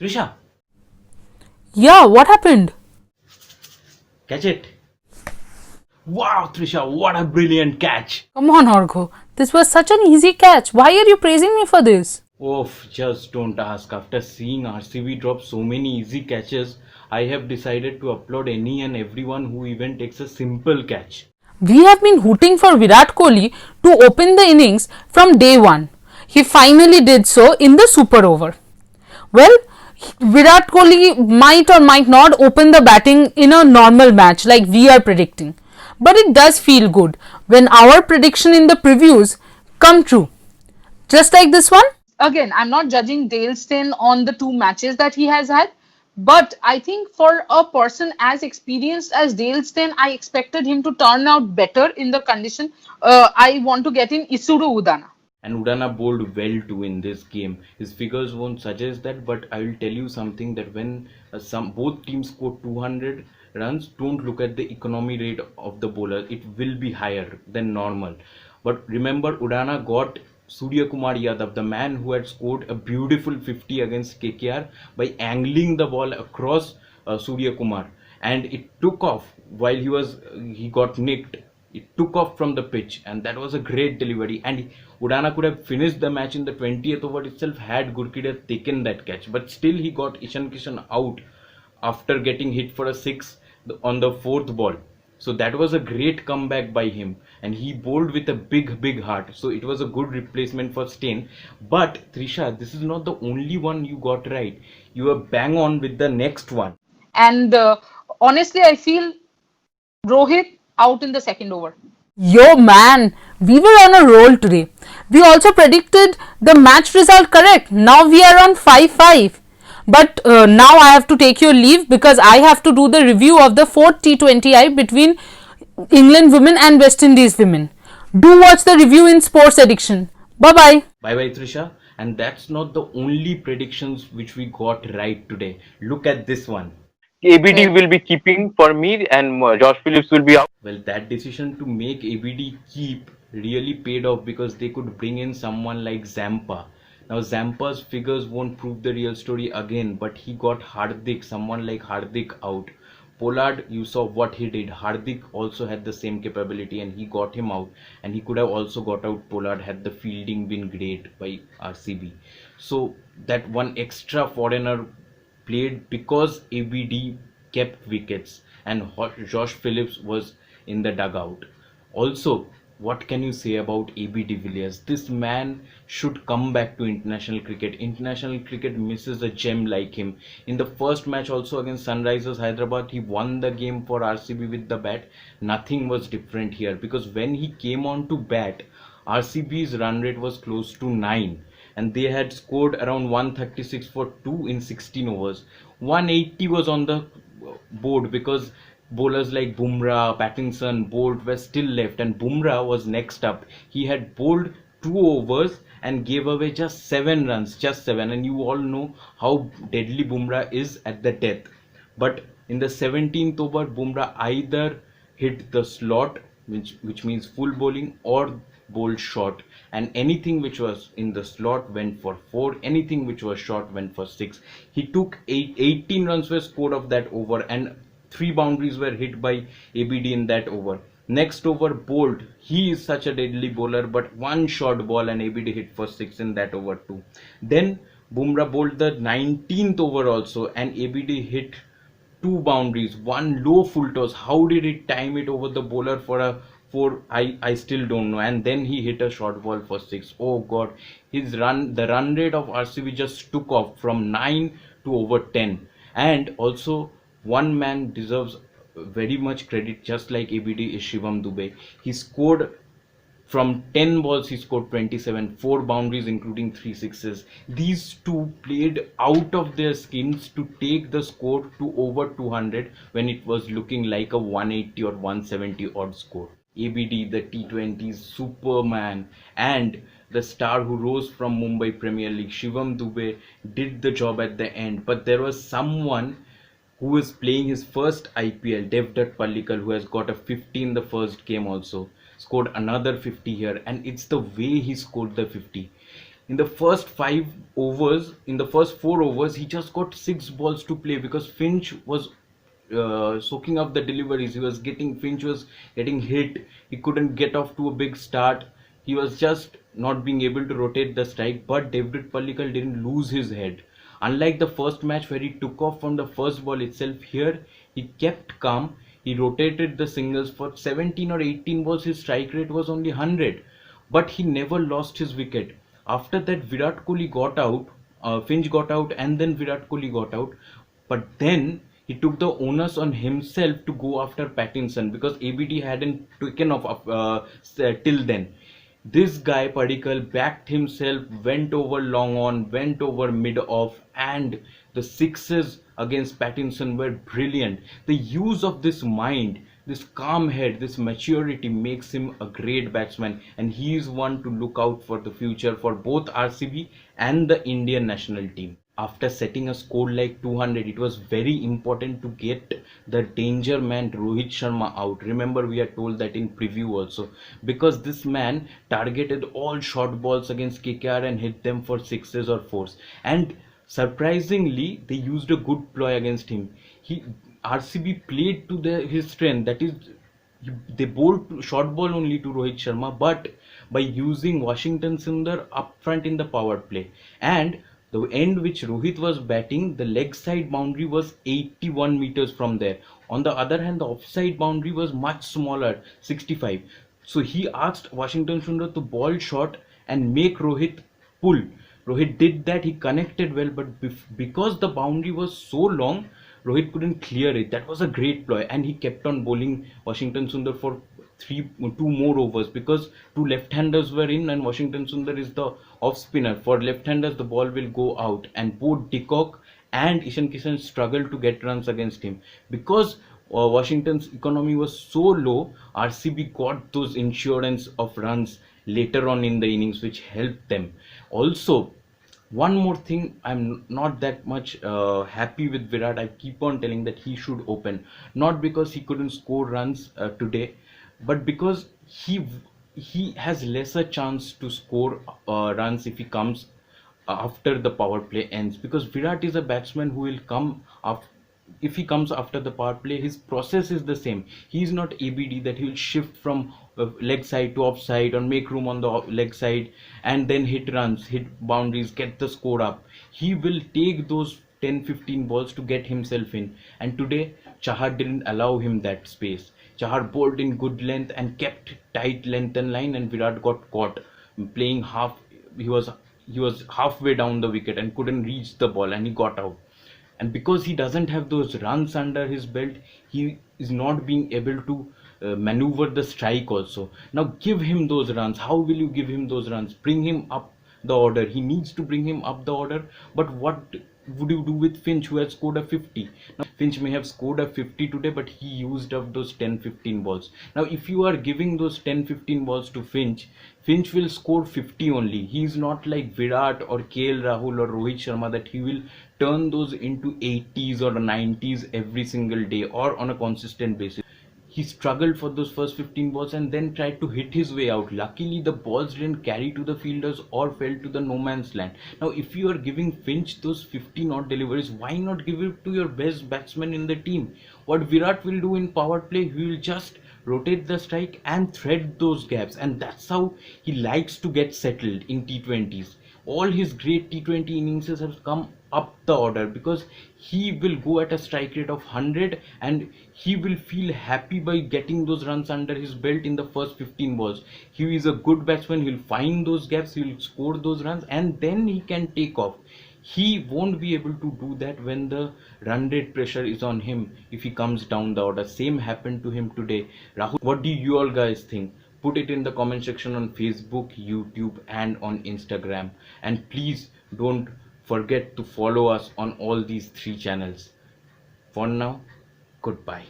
Trisha, Yeah, what happened? catch it. Wow, Trisha, what a brilliant catch. Come on, Orgo. This was such an easy catch. Why are you praising me for this? Oof, just don't ask. After seeing RCB drop so many easy catches, I have decided to applaud any and everyone who even takes a simple catch. We have been hooting for Virat Kohli to open the innings from day one. He finally did so in the super over. Well, Virat Kohli might or might not open the batting in a normal match like we are predicting. But it does feel good when our prediction in the previews come true. Just like this one. Again, I'm not judging Dale Steyn on the two matches that he has had, but I think for a person as experienced as Dale Steyn, I expected him to turn out better in the condition. I want to get in Isuru Udana. And Udana bowled well too in this game. His figures won't suggest that, but I will tell you something that when some both teams score 200 runs, don't look at the economy rate of the bowler. It will be higher than normal. But remember, Udana got Surya Kumar Yadav, the man who had scored a beautiful 50 against KKR by angling the ball across Surya Kumar, and it took off while he got nicked. It took off from the pitch, and that was a great delivery. And Udana could have finished the match in the 20th over itself had Gurkid had taken that catch. But still, he got Ishan Kishan out after getting hit for a six on the fourth ball. So that was a great comeback by him, and he bowled with a big heart. So it was a good replacement for Steyn. But Trisha, this is not the only one you got right. You were bang on with the next one. And honestly, I feel Rohit out in the second over. Yo man, we were on a roll today. We also predicted the match result correct. Now we are on 5-5. But now I have to take your leave because I have to do the review of the fourth T20I between England women and West Indies women. Do watch the review in Sports Addiction. Bye bye. Bye bye, Trisha. And that's not the only predictions which we got right today. Look at this one. ABD will be keeping for me, and Josh Phillips will be out. Well, that decision to make ABD keep really paid off because they could bring in someone like Zampa. Now, Zampa's figures won't prove the real story again, but he got Hardik, someone like Hardik out. Pollard, you saw what he did. Hardik also had the same capability and he got him out, and he could have also got out Pollard had the fielding been great by RCB. So that one extra foreigner played because ABD kept wickets and Josh Phillips was in the dugout. Also, what can you say about AB de Villiers? This man should come back to international cricket. International cricket misses a gem like him. In the first match also against Sunrisers Hyderabad, he won the game for RCB with the bat. Nothing was different here because when he came on to bat, RCB's run rate was close to 9, and they had scored around 136 for 2 in 16 overs. 180 was on the board because bowlers like Bumrah, Pattinson, Bolt were still left, and Bumrah was next up. He had bowled 2 overs and gave away just 7 runs, just 7, and you all know how deadly Bumrah is at the death. But in the 17th over, Bumrah either hit the slot, which means full bowling, or bowled short, and anything which was in the slot went for 4, anything which was short went for 6. He took 18 runs were scored of that over, and 3 boundaries were hit by ABD in that over. Next over, Bolt, he is such a deadly bowler, but one short ball and ABD hit for 6 in that over too. Then Bumrah bowled the 19th over also, and ABD hit 2 boundaries, one low full toss. How did it time it over the bowler for a 4? I still don't know. And then he hit a short ball for 6. Oh god, the run rate of RCB just took off from 9 to over 10. And also, one man deserves very much credit, just like ABD, is Shivam Dube. He scored from 10 balls, he scored 27, 4 boundaries including 3 sixes. These two played out of their skins to take the score to over 200 when it was looking like a 180 or 170 odd score. ABD, the T20's superman and the star who rose from Mumbai Premier League, Shivam Dube, did the job at the end. But there was someone who is playing his first IPL, Devdutt Padikkal, who has got a 50 in the first game also, scored another 50 here, and it's the way he scored the 50. In the first 5 overs, in the first 4 overs, he just got 6 balls to play because Finch was soaking up the deliveries. Finch was getting hit. He couldn't get off to a big start. He was just not being able to rotate the strike. But David Padikkal didn't lose his head. Unlike the first match where he took off from the first ball itself, here he kept calm. He rotated the singles for 17 or 18 balls. His strike rate was only 100, but he never lost his wicket. After that, Virat Kohli got out, Finch got out, and then Virat Kohli got out. But then he took the onus on himself to go after Pattinson because ABD hadn't taken off till then. This guy Padikkal backed himself, went over long on, went over mid off, and the sixes against Pattinson were brilliant. The use of this mind, this calm head, this maturity makes him a great batsman, and he is one to look out for the future for both RCB and the Indian national team. After setting a score like 200, it was very important to get the danger man Rohit Sharma out. Remember, we are told that in preview also, because this man targeted all short balls against KKR and hit them for sixes or fours. And surprisingly, they used a good ploy against him. RCB played to his strength, that is, they bowled short ball only to Rohit Sharma, but by using Washington Sundar up front in the power play. And the end which Rohit was batting, the leg side boundary was 81 meters from there. On the other hand, the offside boundary was much smaller, 65. So he asked Washington Sundar to ball short and make Rohit pull. Rohit did that, he connected well, but because the boundary was so long, Rohit couldn't clear it. That was a great ploy, and he kept on bowling Washington Sundar for 2 more overs because 2 left-handers were in and Washington Sundar is the off-spinner. For left-handers, the ball will go out, and both de Kock and Kishan struggled to get runs against him. Because Washington's economy was so low, RCB got those insurance of runs later on in the innings, which helped them. Also, one more thing, I'm not that much happy with Virat. I keep on telling that he should open, not because he couldn't score runs today, but because he has lesser chance to score runs if he comes after the power play ends, because Virat is a batsman who will come up. If he comes after the power play, his process is the same. He is not ABD that he will shift from leg side to offside or make room on the leg side and then hit runs, hit boundaries, get the score up. He will take those 10-15 balls to get himself in, and today Chahar didn't allow him that space. Chahar bowled in good length and kept tight length and line, and Virat got caught playing half. He was halfway down the wicket and couldn't reach the ball, and he got out. And because he doesn't have those runs under his belt, he is not being able to maneuver the strike also. Now give him those runs. How will you give him those runs? Bring him up the order. He needs to bring him up the order. But what would you do with Finch, who has scored a 50? Now, Finch may have scored a 50 today, but he used up those 10-15 balls. Now if you are giving those 10-15 balls to Finch, Finch will score 50 only. He is not like Virat or KL Rahul or Rohit Sharma that he will turn those into 80s or 90s every single day or on a consistent basis. He struggled for those first 15 balls and then tried to hit his way out. Luckily, the balls didn't carry to the fielders or fell to the no man's land. Now, if you are giving Finch those 50 odd deliveries, why not give it to your best batsman in the team? What Virat will do in power play, he will just rotate the strike and thread those gaps, and that's how he likes to get settled in T20s. All his great T20 innings have come up the order because he will go at a strike rate of 100 and he will feel happy by getting those runs under his belt in the first 15 balls. He is a good batsman. He'll find those gaps, he'll score those runs, and then he can take off. He won't be able to do that when the run rate pressure is on him if he comes down the order. Same happened to him today. Rahul, what do you all guys think? Put it in the comment section on Facebook, YouTube, and on Instagram. And please don't forget to follow us on all these 3 channels. For now, goodbye.